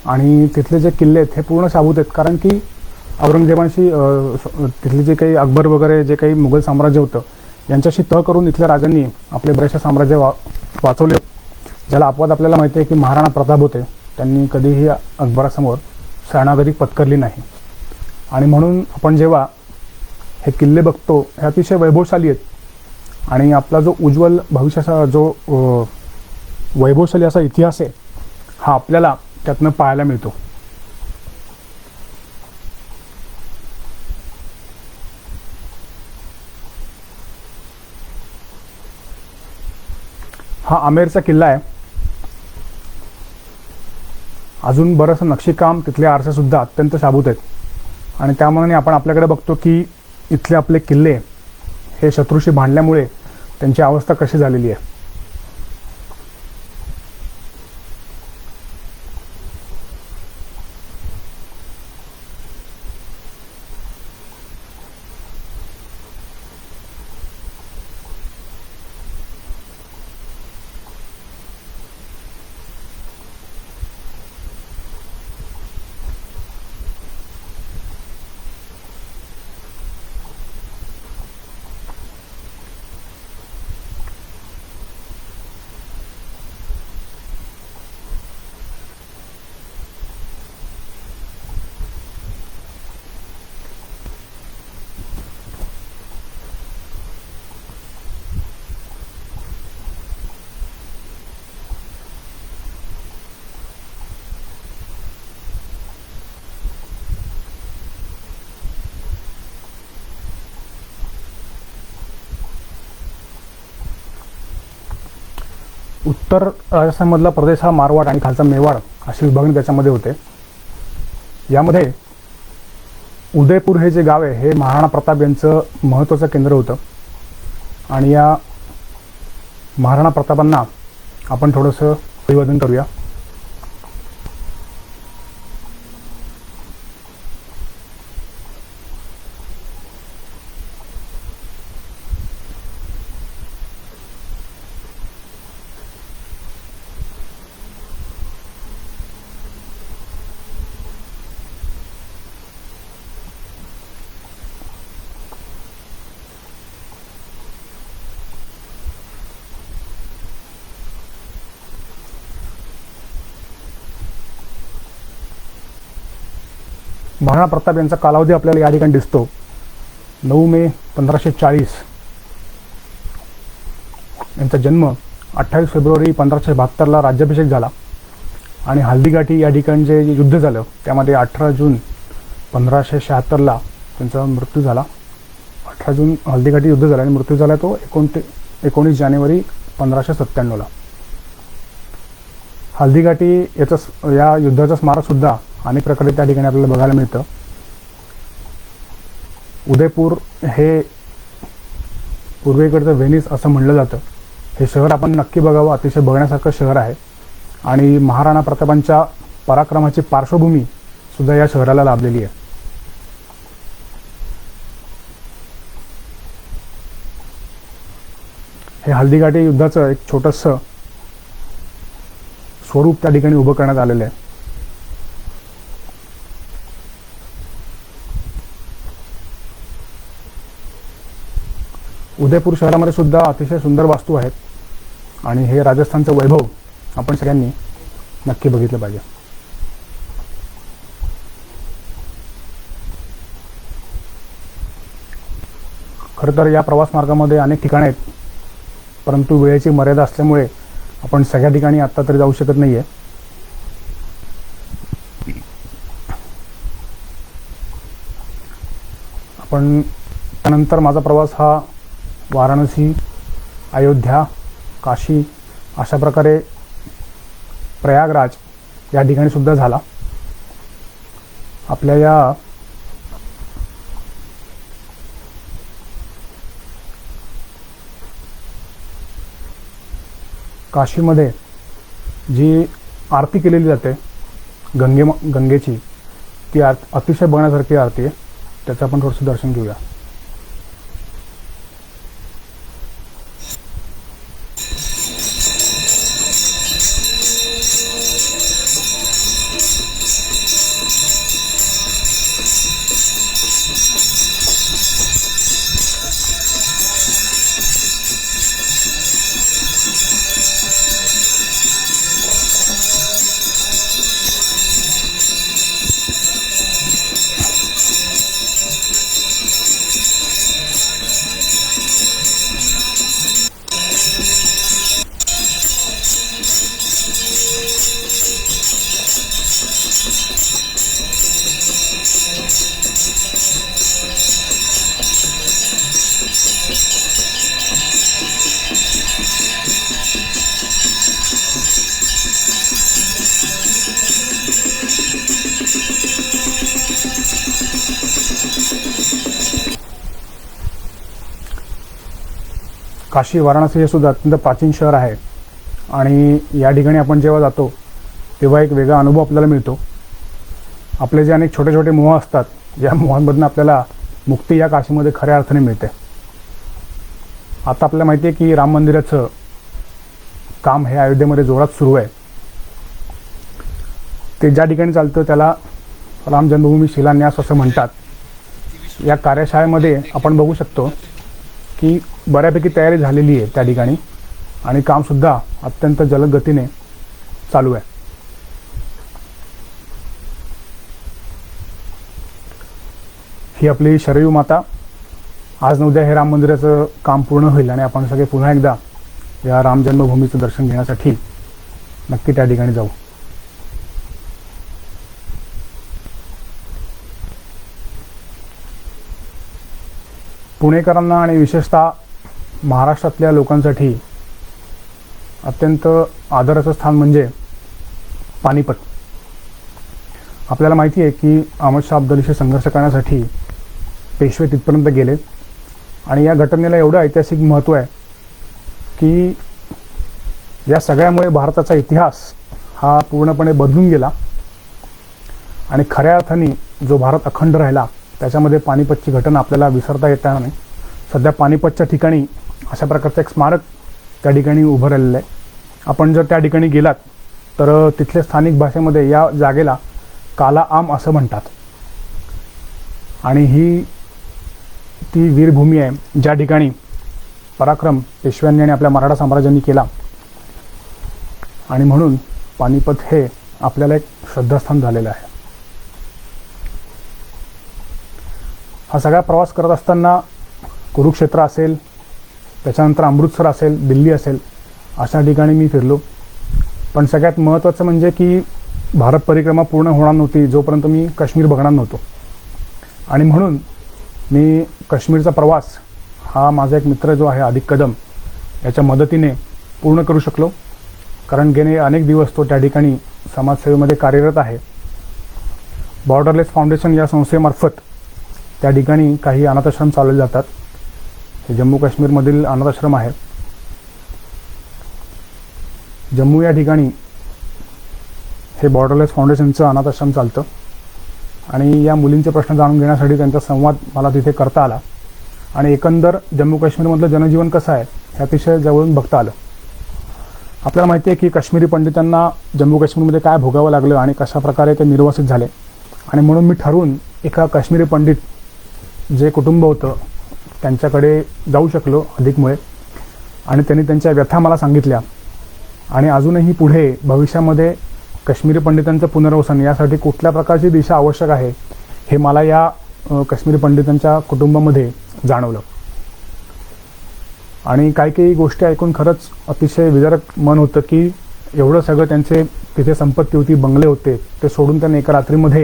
आणि तिथले जे किल्ले आहेत हे पूर्ण शाबूत आहेत, कारण की औरंगजेबांशी तिथले जे काही अकबर वगैरे जे काही मुघल साम्राज्य होतं यांच्याशी तह करून इथल्या राजांनी आपले बरेचसे साम्राज्य वाचवले. ज्याला अपवाद आपल्याला माहिती आहे की महाराणा प्रताप होते, त्यांनी कधीही अकबरासमोर शरणागती पत्करली नाही. आणि म्हणून आपण जेव्हा हे किल्ले बघतो हे अतिशय वैभवशाली आहेत आणि आपला जो उज्ज्वल भविष्याचा जो वैभवशाली असा इतिहास आहे हा आपल्याला त्यातनं पाहायला मिळतो. हा आमेरचा किल्ला आहे. अजून बरंचसं नक्षीकाम, तिथले आरसे सुद्धा अत्यंत शाबूत आहेत आणि त्यामुळे आपण आपल्याकडे बघतो की इथले आपले किल्ले हे शत्रूशी भांडल्यामुळे त्यांची अवस्था कशी झालेली आहे. उत्तर राजस्थानमधला प्रदेश हा मारवाड आणि खालचा मेवाड अशी विभागणी त्याच्यामध्ये होते. यामध्ये उदयपूर हे जे गाव आहे हे महाराणा प्रताप यांचं महत्त्वाचं केंद्र होतं. आणि या महाराणा प्रतापांना आपण थोडंसं अभिवादन करूया. महाराणा प्रताप यांचा कालावधी आपल्याला या ठिकाणी दिसतो. 9 मे 1540 यांचा जन्म, 28 फेब्रुवारी 1572ला राज्याभिषेक झाला आणि हल्दीघाटी या ठिकाणी जे युद्ध झालं त्यामध्ये 18 जून 1576ला त्यांचा मृत्यू झाला. 18 जून हल्दीघाटी युद्ध झाला आणि मृत्यू झाला तो 19 जानेवारी 1597ला. हल्दीघाटी या युद्धाचं स्मारकसुद्धा अनेक प्रकारे त्या ठिकाणी आपल्याला बघायला मिळतं. उदयपूर हे पूर्वेकडचं व्हेनिस असं म्हणलं जातं. हे शहर आपण नक्की बघावं, अतिशय बघण्यासारखं शहर आहे. आणि महाराणा प्रतापांच्या पराक्रमाची पार्श्वभूमी सुद्धा या शहराला लाभलेली आहे. हे हल्दीघाटी युद्धाचं एक छोटंसं स्वरूप त्या ठिकाणी उभं करण्यात आलेलं आहे. उदयपूर शहरामध्ये सुद्धा अतिशय सुंदर वास्तू आहेत आणि हे राजस्थानचं वैभव आपण सगळ्यांनी नक्की बघितलं पाहिजे. खरं तर या प्रवास मार्गामध्ये अनेक ठिकाणे आहेत, परंतु वेळेची मर्यादा असल्यामुळे आपण सगळ्या ठिकाणी आत्ता तरी जाऊ शकत नाही आहे. आपण त्यानंतर माझा प्रवास हा वाराणसी, अयोध्या, काशी अशा प्रकारे प्रयागराज या ठिकाणी सुद्धा झाला. आपल्या या काशीमध्ये जी आरती केलेली जाते गंगेची, ती अतिशय बघण्यासारखी आरती आहे. त्याचं आपण थोडंसं दर्शन घेऊया. काशी, वाराणसी हे सुद्धा अत्यंत प्राचीन शहर आहे आणि या ठिकाणी आपण जेव्हा जातो तेव्हा एक वेगळा अनुभव आपल्याला मिळतो. आपले जे अनेक छोटे छोटे मोह असतात, या मोहांमधून आपल्याला मुक्ती या काशीमध्ये खऱ्या अर्थाने मिळते. आता आपल्याला माहिती आहे की राम मंदिराचं काम हे अयोध्येमध्ये जोरात सुरू आहे. ते ज्या ठिकाणी चालतं त्याला राम जन्मभूमी शिलान्यास असं म्हणतात. या कार्यशाळेमध्ये आपण बघू शकतो की बऱ्यापैकी तयारी झालेली आहे त्या ठिकाणी आणि कामसुद्धा अत्यंत जलद गतीने चालू आहे. ही आपली शरयू माता. आज न उद्या हे राम मंदिराचं काम पूर्ण होईल आणि आपण सगळे पुन्हा एकदा या राम जन्मभूमीचं दर्शन घेण्यासाठी नक्की त्या ठिकाणी जाऊ. पुणेकरांना आणि विशेषतः महाराष्ट्रातल्या लोकांसाठी अत्यंत आदराचं स्थान म्हणजे पानिपत. आपल्याला माहिती आहे की अहमदशाह अब्दालीशी संघर्ष करण्यासाठी पेशवे तिथपर्यंत गेले आणि या घटनेला एवढं ऐतिहासिक महत्त्व आहे की या सगळ्यामुळे भारताचा इतिहास हा पूर्णपणे बदलून गेला आणि खऱ्या अर्थाने जो भारत अखंड राहिला त्याच्यामध्ये पानिपतची घटना आपल्याला विसरता येणार नाही. सध्या पानिपतच्या ठिकाणी अशा प्रकारचं एक स्मारक त्या ठिकाणी उभं राहिलेलं आहे. आपण जर त्या ठिकाणी गेलात तर तिथल्या स्थानिक भाषेमध्ये या जागेला काला आम असं म्हणतात आणि ही ती वीरभूमी आहे ज्या ठिकाणी पराक्रम पेशव्यांनी आणि आपल्या मराठा साम्राज्यांनी केला आणि म्हणून पानिपत हे आपल्याला एक श्रद्धास्थान झालेलं आहे. हा सगळा प्रवास करत असताना कुरुक्षेत्र असेल, त्याच्यानंतर अमृतसर असेल, दिल्ली असेल, अशा ठिकाणी मी फिरलो. पण सगळ्यात महत्त्वाचं म्हणजे की भारत परिक्रमा पूर्ण होणार नव्हती जोपर्यंत मी काश्मीर बघणार नव्हतो आणि म्हणून मी काश्मीरचा प्रवास हा माझा एक मित्र जो आहे आदिक कदम याच्या मदतीने पूर्ण करू शकलो. कारण गेले अनेक दिवस तो त्या ठिकाणी समाजसेवेमध्ये कार्यरत आहे. बॉर्डरलेस फाउंडेशन या संस्थेमार्फत त्या ठिकाणी काही अनाथाश्रम चालवले जातात. हे जम्मू काश्मीरमधील अनाथाश्रम आहे. जम्मू या ठिकाणी हे बॉर्डरलेस फाउंडेशनचं अनाथाश्रम चालतं आणि या मुलींचे प्रश्न जाणून घेण्यासाठी त्यांचा संवाद मला तिथे करता आला आणि एकंदर जम्मू काश्मीरमधलं जनजीवन कसं आहे हे अतिशय जवळून बघता आलं. आपल्याला माहिती आहे की काश्मीरी पंडितांना जम्मू काश्मीरमध्ये काय भोगावं लागलं आणि कशा प्रकारे ते निर्वासित झाले आणि म्हणून मी ठरवून एका काश्मीरी पंडित जे कुटुंब होतं त्यांच्याकडे जाऊ शकलो अधिकमुळे आणि त्यांनी त्यांच्या व्यथा मला सांगितल्या आणि अजूनही पुढे भविष्यामध्ये काश्मीरी पंडितांचं पुनर्वसन यासाठी कुठल्या प्रकारची दिशा आवश्यक आहे हे मला या काश्मीरी पंडितांच्या कुटुंबामध्ये जाणवलं आणि काही काही गोष्टी ऐकून खरंच अतिशय विदारक मन होतं की एवढं सगळं त्यांचे तिथे संपत्ती होती, बंगले होते, ते सोडून त्यांनी एका रात्रीमध्ये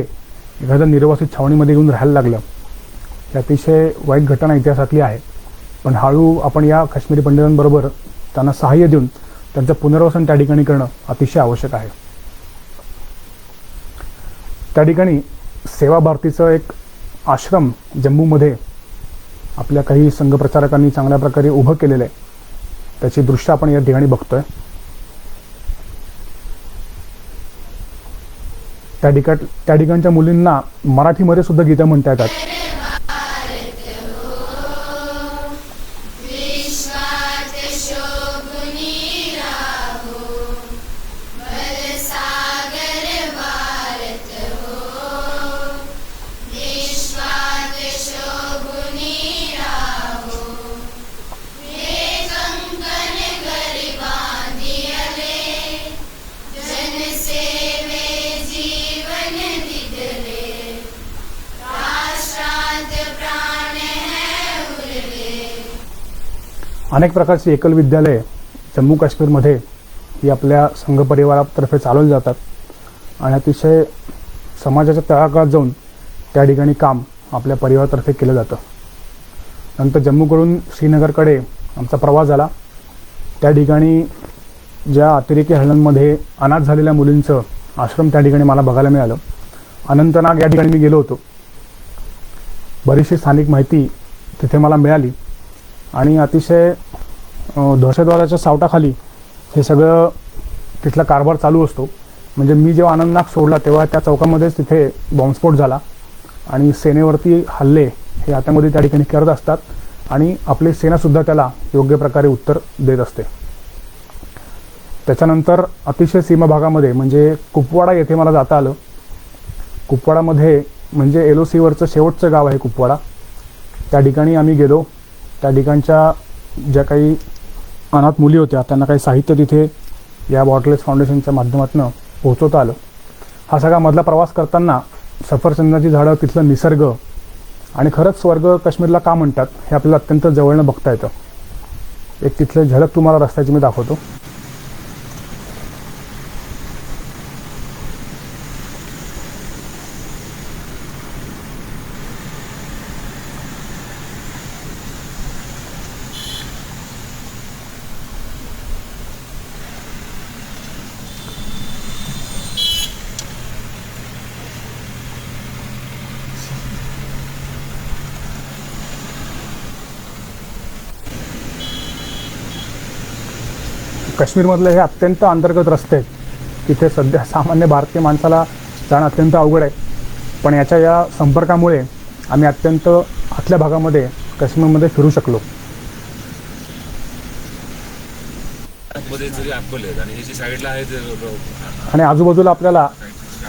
एखाद्या निर्वासित छावणीमध्ये येऊन राहायला लागलं. ही अतिशय वाईट घटना इतिहासातली आहे. पण हळू आपण या काश्मीरी पंडितांबरोबर त्यांना सहाय्य देऊन त्यांचं पुनर्वसन त्या ठिकाणी करणं अतिशय आवश्यक आहे. त्या ठिकाणी सेवा भारतीचं एक आश्रम जम्मूमध्ये आपल्या काही संघप्रचारकांनी चांगल्या प्रकारे उभं केलेलं आहे. त्याची दृश्य आपण या ठिकाणी बघतोय. त्या ठिकाणच्या मुलींना मराठीमध्ये सुद्धा गीतं म्हणता येतात. अनेक प्रकारची एकल विद्यालये जम्मू काश्मीरमध्ये ही आपल्या संघ परिवारातर्फे चालवली जातात आणि अतिशय समाजाच्या तळागाळात जाऊन त्या ठिकाणी काम आपल्या परिवारातर्फे केलं जातं. नंतर जम्मूकडून श्रीनगरकडे आमचा प्रवास झाला. त्या ठिकाणी ज्या अतिरेकी हल्ल्यांमध्ये अनाथ झालेल्या मुलींचं आश्रम त्या ठिकाणी मला बघायला मिळालं. अनंतनाग या ठिकाणी मी गेलो होतो. बरीचशी स्थानिक माहिती तिथे मला मिळाली आणि अतिशय दहशतवादाच्या सावटाखाली हे सगळं तिथला कारभार चालू असतो. म्हणजे मी जेव्हा आनंदनाग सोडला तेव्हा त्या चौकामध्येच तिथे बॉम्बस्फोट झाला आणि सेनेवरती हल्ले हे आतंकवादी त्या ठिकाणी करत असतात आणि आपली सेनासुद्धा त्याला योग्य प्रकारे उत्तर देत असते. त्याच्यानंतर अतिशय सीमा भागामध्ये म्हणजे कुपवाडा येथे मला जाता आलं. कुपवाडामध्ये म्हणजे LOCवरचं शेवटचं गाव आहे कुपवाडा. त्या ठिकाणी आम्ही गेलो. त्या ठिकाणच्या ज्या काही अनाथ मुली होत्या त्यांना काही साहित्य तिथे या बॉर्डरलेस फाउंडेशनच्या माध्यमातून पोहोचवता आलं. हा सगळा मधला प्रवास करताना सफरचंदाची झाडं, तिथलं निसर्ग आणि खरंच स्वर्ग काश्मीरला का म्हणतात हे आपल्याला अत्यंत जवळनं बघता येतं. एक तिथलं झलक तुम्हाला रस्त्याची मी दाखवतो. काश्मीरमधले हे अत्यंत अंतर्गत रस्ते आहेत तिथे सध्या सामान्य भारतीय माणसाला जाणं अत्यंत अवघड आहे. पण या संपर्कामुळे आम्ही अत्यंत आतल्या भागामध्ये काश्मीरमध्ये फिरू शकलो. मध्ये जरी ॲपल आहेत आणि हे जे साईडला आहे ते आणि आजूबाजूला आपल्याला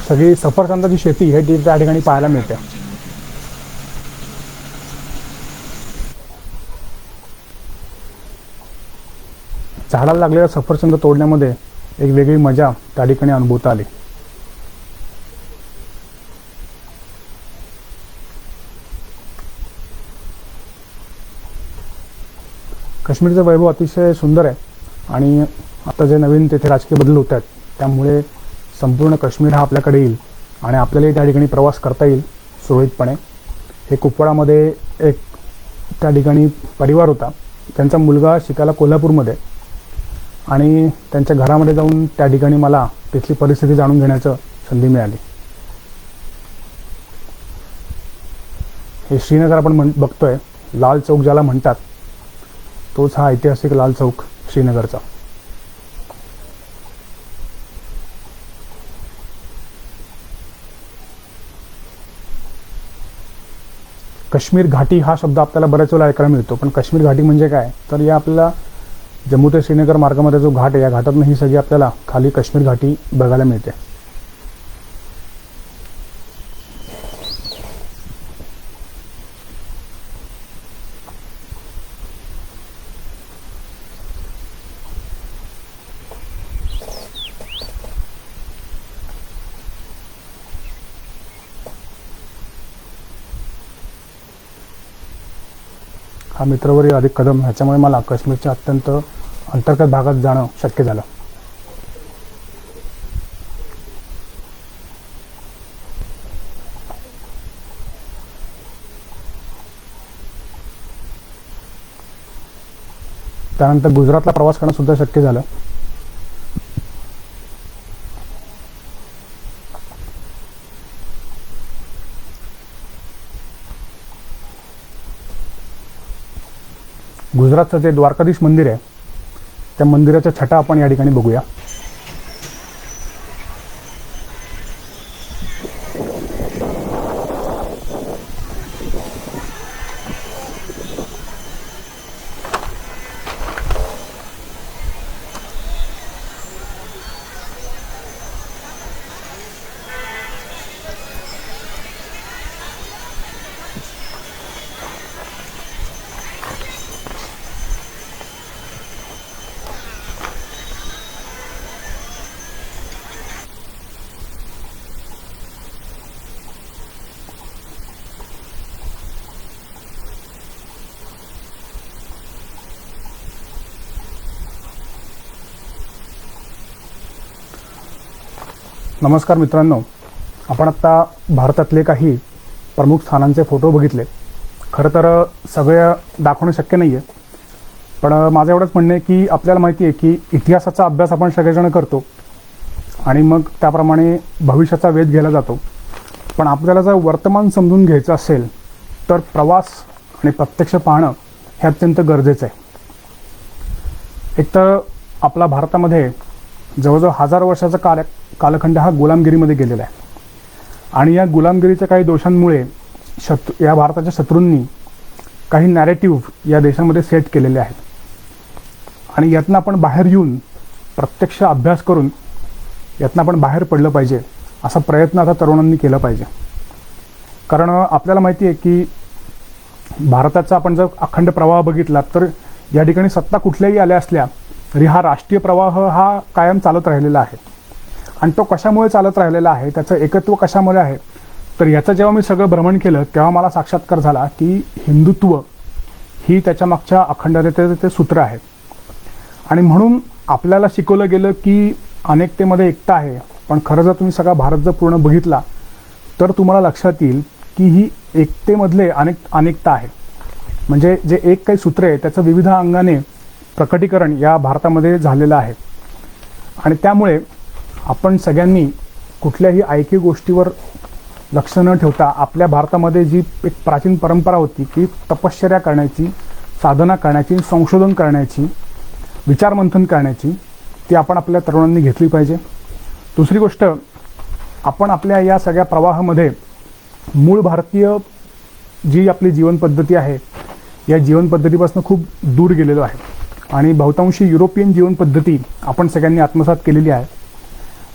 सगळी सफरचंदाची शेती हे त्या ठिकाणी पाहायला मिळते. झाडाला लागलेला सफरचंद तोडण्यामध्ये एक वेगळी मजा त्या ठिकाणी अनुभवता आली. काश्मीरचं वैभव अतिशय सुंदर आहे आणि आता जे नवीन तेथे राजकीय बदल होत आहेत त्यामुळे संपूर्ण काश्मीर हा आपल्याकडे येईल आणि आपल्यालाही त्या ठिकाणी प्रवास करता येईल सुरळीतपणे. हे कुपवाडामध्ये एक त्या ठिकाणी परिवार होता, त्यांचा मुलगा शिकायला कोल्हापूरमध्ये आणि त्यांच्या घरामध्ये जाऊन त्या ठिकाणी मला तिथली परिस्थिती जाणून घेण्याचं संधी मिळाली. हे श्रीनगर आपण बघतोय, लाल चौक ज्याला म्हणतात तोच हा ऐतिहासिक लाल चौक श्रीनगरचा. काश्मीर घाटी हा शब्द आपल्याला बऱ्याच वेळा ऐकायला मिळतो, पण काश्मीर घाटी म्हणजे काय तर या आपल्याला जम्मू ते श्रीनगर मार्गामध्ये जो घाट आहे या घाटातून ही सगळी आपल्याला खाली काश्मीर घाटी बघायला मिळते. हा मित्रवरील अधिक कदम ह्याच्यामुळे मला काश्मीरच्या अत्यंत अंतर्गत भागात जाणं शक्य झालं. त्यानंतर गुजरातला प्रवास करणं सुद्धा शक्य झालं. गुजरातचं जे द्वारकाधीश मंदिर आहे त्या मंदिराच्या छटा आपण या ठिकाणी बघूया. नमस्कार मित्रांनो, आपण आत्ता भारतातले काही प्रमुख स्थानांचे फोटो बघितले. खरं तर सगळे दाखवणं शक्य नाही आहे, पण माझं एवढंच म्हणणं आहे की आपल्याला माहिती आहे की इतिहासाचा अभ्यास आपण सगळेजण करतो आणि मग त्याप्रमाणे भविष्याचा वेध घ्यायला जातो. पण आपल्याला जर वर्तमान समजून घ्यायचं असेल तर प्रवास आणि प्रत्यक्ष पाहणं हे अत्यंत गरजेचं आहे. एक तर आपला भारतामध्ये जवळजवळ 1000 वर्षाचा कालखंड हा गुलामगिरीमध्ये गेलेला आहे आणि या गुलामगिरीच्या काही दोषांमुळे या भारताच्या शत्रूंनी काही नॅरेटिव्ह या देशामध्ये सेट केलेले आहेत आणि यातनं आपण बाहेर येऊन प्रत्यक्ष अभ्यास करून यातनं आपण बाहेर पडलं पाहिजे असा प्रयत्न आता तरुणांनी केला पाहिजे. कारण आपल्याला माहिती आहे की भारताचा आपण जर अखंड प्रवाह बघितला तर या ठिकाणी सत्ता कुठल्याही आल्या असल्या तरी हा राष्ट्रीय प्रवाह हा कायम चालत राहिलेला आहे आणि तो कशामुळे चालत राहिलेला आहे, त्याचं एकत्व कशामुळे आहे तर याचं जेव्हा मी सगळं भ्रमण केलं तेव्हा मला साक्षात्कार झाला की हिंदुत्व ही त्याच्या मागच्या अखंडतेचे ते सूत्र आहे. आणि म्हणून आपल्याला शिकवलं गेलं की अनेकतेमध्ये एकता आहे, पण खरं जर तुम्ही सगळा भारत जर पूर्ण बघितला तर तुम्हाला लक्षात येईल की ही एकतेमधले अनेकता आहे. म्हणजे जे एक काही सूत्र आहे त्याचं विविध अंगाने प्रकटीकरण या भारतामध्ये झालेलं आहे आणि त्यामुळे आपण सगळ्यांनी कुठल्याही ऐकी गोष्टीवर लक्ष न ठेवता आपल्या भारतामध्ये जी एक प्राचीन परंपरा होती की तपश्चर्या करण्याची, साधना करण्याची, संशोधन करण्याची, विचारमंथन करण्याची, ती आपण आपल्या तरुणांनी घेतली पाहिजे. दुसरी गोष्ट, आपण आपल्या या सगळ्या प्रवाहामध्ये मूळ भारतीय जी आपली जीवनपद्धती आहे या जीवनपद्धतीपासून खूप दूर गेलेलो आहे आणि बहुतांशी युरोपियन जीवनपद्धती आपण सगळ्यांनी आत्मसात केलेली आहे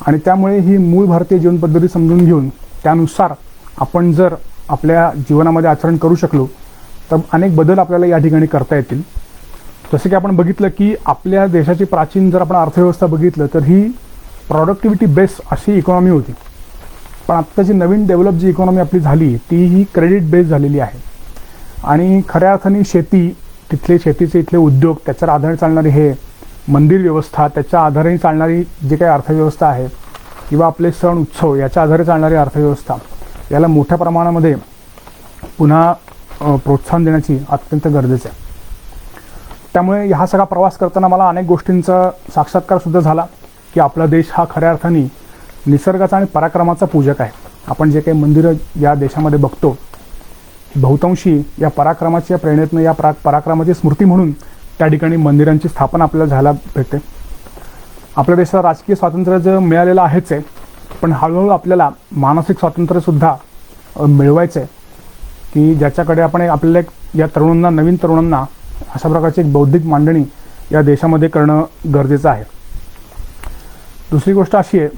आणि त्यामुळे ही मूळ भारतीय जीवनपद्धती समजून घेऊन त्यानुसार आपण जर आपल्या जीवनामध्ये आचरण करू शकलो तर अनेक बदल आपल्याला या ठिकाणी करता येतील. जसं की आपण बघितलं की आपल्या देशाची प्राचीन जर आपण अर्थव्यवस्था बघितलं तर ही प्रॉडक्टिव्हिटी बेस अशी इकॉनॉमी होती. पण आत्ताची नवीन डेव्हलप जी इकॉनॉमी आपली झाली ती ही क्रेडिट बेस झालेली आहे आणि खऱ्या अर्थाने शेती, तिथले शेतीचे इथले उद्योग, त्याच्यावर आधारे चालणारी हे मंदिर व्यवस्था, त्याच्या आधारे चालणारी जी काही अर्थव्यवस्था आहे किंवा आपले सण उत्सव याच्या आधारे चालणारी अर्थव्यवस्था याला मोठ्या प्रमाणामध्ये पुन्हा प्रोत्साहन देण्याची अत्यंत गरजेचं आहे. त्यामुळे हा सगळा प्रवास करताना मला अनेक गोष्टींचा साक्षात्कारसुद्धा झाला की आपला देश हा खऱ्या अर्थाने निसर्गाचा आणि पराक्रमाचा पूजक आहे. आपण जे काही मंदिरं या देशामध्ये बघतो बहुतांशी या पराक्रमाच्या प्रेरणेतनं, या पराक्रमाची स्मृती म्हणून त्या ठिकाणी मंदिरांची स्थापना आपल्याला झायला भेटते. आपल्या देशाला राजकीय स्वातंत्र्य जे मिळालेलं आहेच आहे, पण हळूहळू आपल्याला मानसिक स्वातंत्र्यसुद्धा मिळवायचं आहे की ज्याच्याकडे आपण आपल्याला या तरुणांना, नवीन तरुणांना अशा प्रकारची एक बौद्धिक मांडणी या देशामध्ये करणं गरजेचं आहे. दुसरी गोष्ट अशी आहे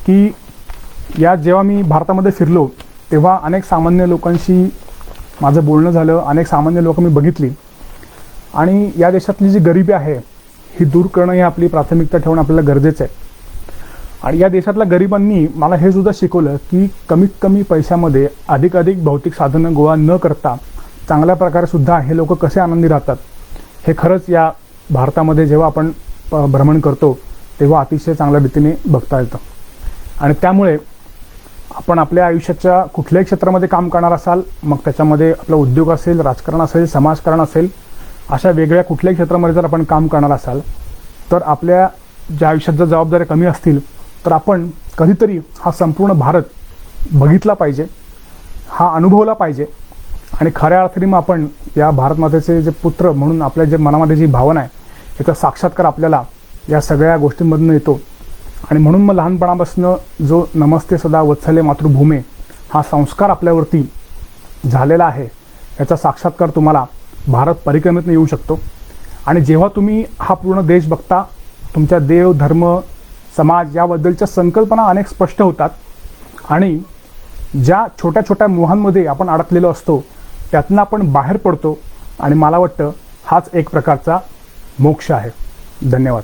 की जेव्हा मी भारतामध्ये फिरलो तेव्हा अनेक सामान्य लोकांशी माझं बोलणं झालं, अनेक सामान्य लोक मी बघितली आणि या देशातली जी गरिबी आहे ही दूर करणं ही आपली प्राथमिकता ठेवणं आपल्याला गरजेचं आहे. आणि या देशातल्या गरिबांनी मला हे सुद्धा शिकवलं की कमीत कमी पैशामध्ये अधिकाधिक भौतिक साधनं गोळा न करता चांगल्या प्रकारे सुद्धा हे लोक कसे आनंदी राहतात हे खरंच या भारतामध्ये जेव्हा आपण भ्रमण करतो तेव्हा अतिशय चांगल्या रीतीने बघता येतं. आणि त्यामुळे आपण आपल्या आयुष्याच्या कुठल्याही क्षेत्रामध्ये काम करणार असाल, मग त्याच्यामध्ये आपला उद्योग असेल, राजकारण असेल, समाजकारण असेल, अशा वेगळ्या कुठल्याही क्षेत्रामध्ये जर आपण काम करणार असाल तर आपल्या ज्या आयुष्यात जर जबाबदाऱ्या कमी असतील तर आपण कधीतरी हा संपूर्ण भारत बघितला पाहिजे, हा अनुभवला पाहिजे आणि खऱ्या अर्थाने मग आपण या भारतमातेचे जे पुत्र म्हणून आपल्या जे मनामध्ये जी भावना आहे याचा साक्षात्कार आपल्याला या सगळ्या गोष्टींमधून येतो. आणि म्हणून मग लहानपणापासून जो नमस्ते सदा वत्सले मातृभूमे हा संस्कार आपल्यावरती झालेला आहे याचा साक्षात्कार तुम्हाला भारत परिक्रमेतून येऊ शकतो. आणि जेव्हा तुम्ही हा पूर्ण देश बघता, तुमच्या देव, धर्म, समाज याबद्दलच्या संकल्पना अनेक स्पष्ट होतात आणि ज्या छोट्या छोट्या मोहांमध्ये आपण अडकलेलो असतो त्यातनं आपण बाहेर पडतो आणि मला वाटतं हाच एक प्रकारचा मोक्ष आहे. धन्यवाद.